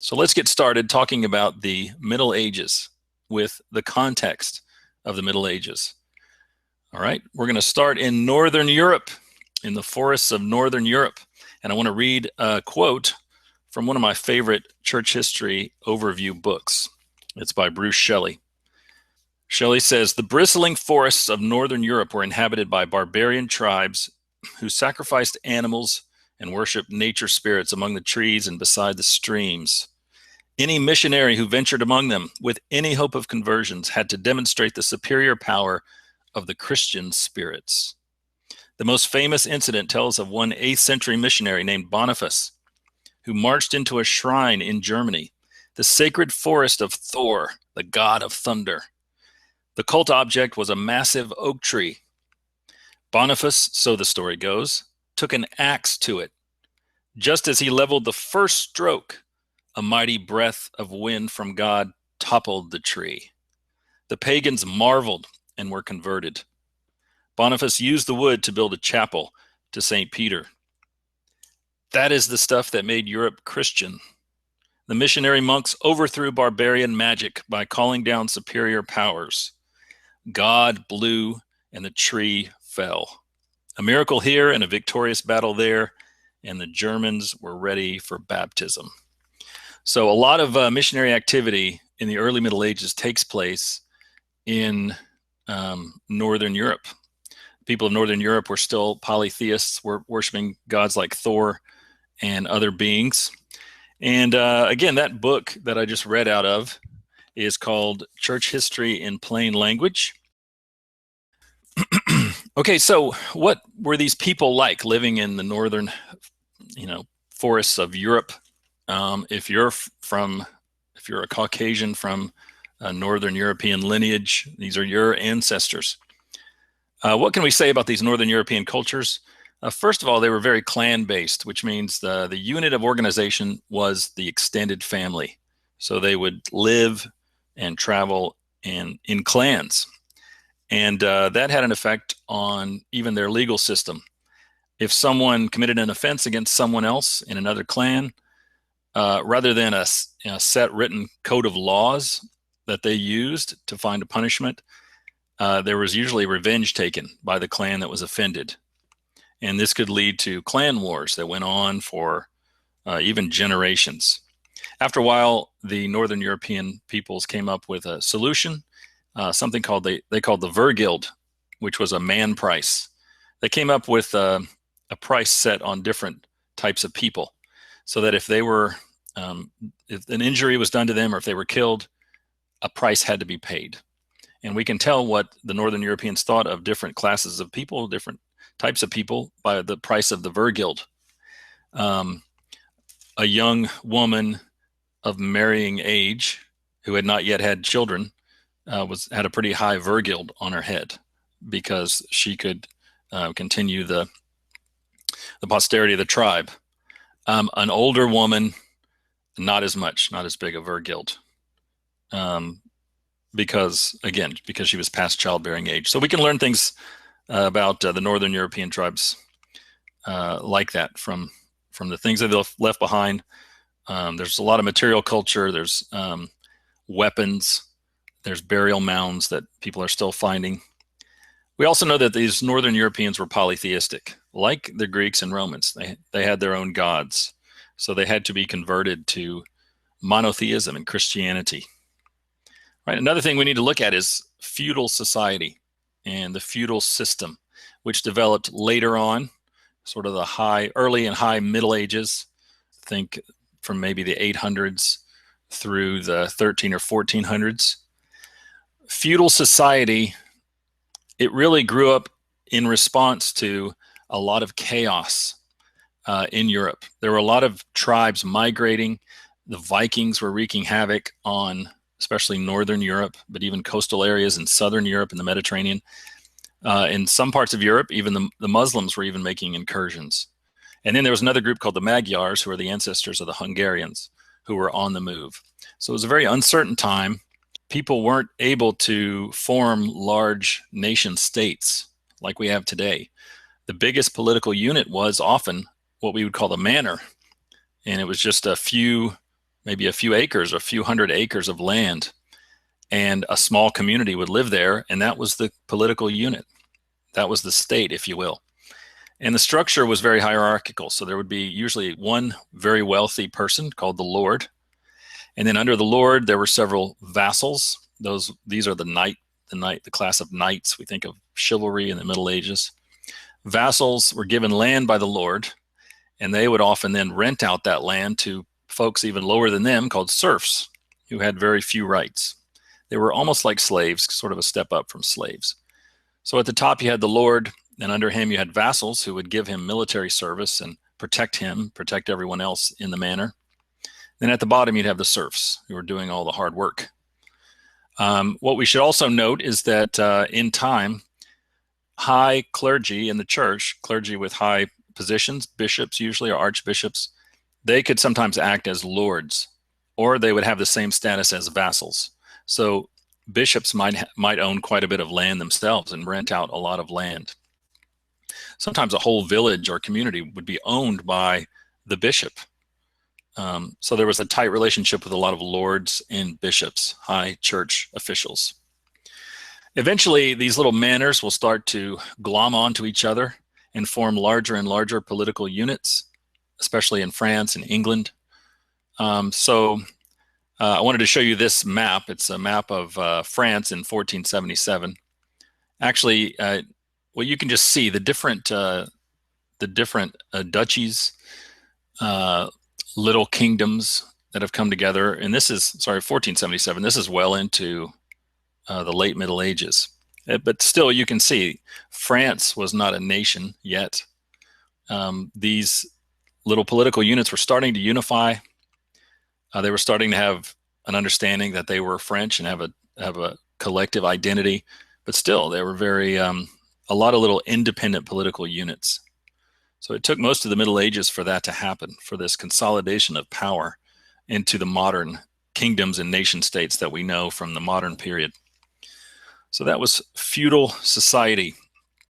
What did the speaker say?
So let's get started talking about the Middle Ages with the context of the Middle Ages. All right, we're going to start in Northern Europe, in the forests of Northern Europe. And I want to read a quote from one of my favorite church history overview books. It's by Bruce Shelley. Shelley says, "The bristling forests of Northern Europe were inhabited by barbarian tribes who sacrificed animals and worshiped nature spirits among the trees and beside the streams. Any missionary who ventured among them with any hope of conversions had to demonstrate the superior power of the Christian spirits. The most famous incident tells of one 8th century missionary named Boniface, who marched into a shrine in Germany, the sacred forest of Thor, the god of thunder. The cult object was a massive oak tree. Boniface, so the story goes, took an axe to it. Just as he leveled the first stroke, a mighty breath of wind from God toppled the tree. The pagans marveled and were converted. Boniface used the wood to build a chapel to St. Peter. That is the stuff that made Europe Christian. The missionary monks overthrew barbarian magic by calling down superior powers. God blew and the tree fell. A miracle here and a victorious battle there, and the Germans were ready for baptism." So a lot of missionary activity in the early Middle Ages takes place in Northern Europe. People of Northern Europe were still polytheists, were worshiping gods like Thor and other beings. And again, that book that I just read out of is called Church History in Plain Language. Okay, so what were these people like living in the northern, forests of Europe? If you're a Caucasian from a Northern European lineage, these are your ancestors. What can we say about these Northern European cultures? First of all, they were very clan-based, which means the unit of organization was the extended family. So they would live and travel in clans. And that had an effect on even their legal system. If someone committed an offense against someone else in another clan, rather than a set written code of laws that they used to find a punishment, there was usually revenge taken by the clan that was offended. And this could lead to clan wars that went on for even generations. After a while, the Northern European peoples came up with a solution, something they called the Vergild, which was a man price. They came up with a price set on different types of people, so that if an injury was done to them or if they were killed, a price had to be paid. And we can tell what the Northern Europeans thought of different classes of people, different types of people, by the price of the Vergild. A young woman of marrying age who had not yet had children had a pretty high Vergild on her head, because she could continue the posterity of the tribe. An older woman, not as big a Vergild, because she was past childbearing age. So we can learn things about the Northern European tribes like that from the things that they've left behind. There's a lot of material culture. There's weapons. There's burial mounds that people are still finding. We also know that these Northern Europeans were polytheistic, like the Greeks and Romans. They had their own gods, so they had to be converted to monotheism and Christianity. Right. Another thing we need to look at is feudal society and the feudal system, which developed later on, sort of the early and high Middle Ages. Think from maybe the 800s through the 13 or 1400s. Feudal society, it really grew up in response to a lot of chaos in Europe. There were a lot of tribes migrating. The Vikings were wreaking havoc on especially Northern Europe, but even coastal areas in Southern Europe and the Mediterranean. In some parts of Europe, even the Muslims were even making incursions. And then there was another group called the Magyars, who are the ancestors of the Hungarians, who were on the move. So it was a very uncertain time. People weren't able to form large nation states like we have today. The biggest political unit was often what we would call the manor. And it was just a few maybe a few acres, a few hundred acres of land, and a small community would live there, and that was the political unit. That was the state, if you will. And the structure was very hierarchical. So there would be usually one very wealthy person called the Lord. And then under the Lord, there were several vassals. These are the class of knights. We think of chivalry in the Middle Ages. Vassals were given land by the Lord, and they would often then rent out that land to folks even lower than them called serfs, who had very few rights. They were almost like slaves, sort of a step up from slaves. So at the top you had the Lord, and under him you had vassals who would give him military service and protect him, protect everyone else in the manor. Then at the bottom you'd have the serfs who were doing all the hard work. What we should also note is that in time, high clergy in the church, clergy with high positions, bishops usually, or archbishops, they could sometimes act as lords, or they would have the same status as vassals. So bishops might own quite a bit of land themselves and rent out a lot of land. Sometimes a whole village or community would be owned by the bishop. So there was a tight relationship with a lot of lords and bishops, high church officials. Eventually, these little manors will start to glom onto each other and form larger and larger political units, especially in France and England. I wanted to show you this map. It's a map of France in 1477. Actually, well, you can just see the different duchies, little kingdoms that have come together. And this is, sorry, 1477. This is well into the late Middle Ages. But still, you can see France was not a nation yet. These little political units were starting to unify. They were starting to have an understanding that they were French and have a collective identity. But still, they were a lot of little independent political units. So it took most of the Middle Ages for that to happen, for this consolidation of power into the modern kingdoms and nation states that we know from the modern period. So that was feudal society.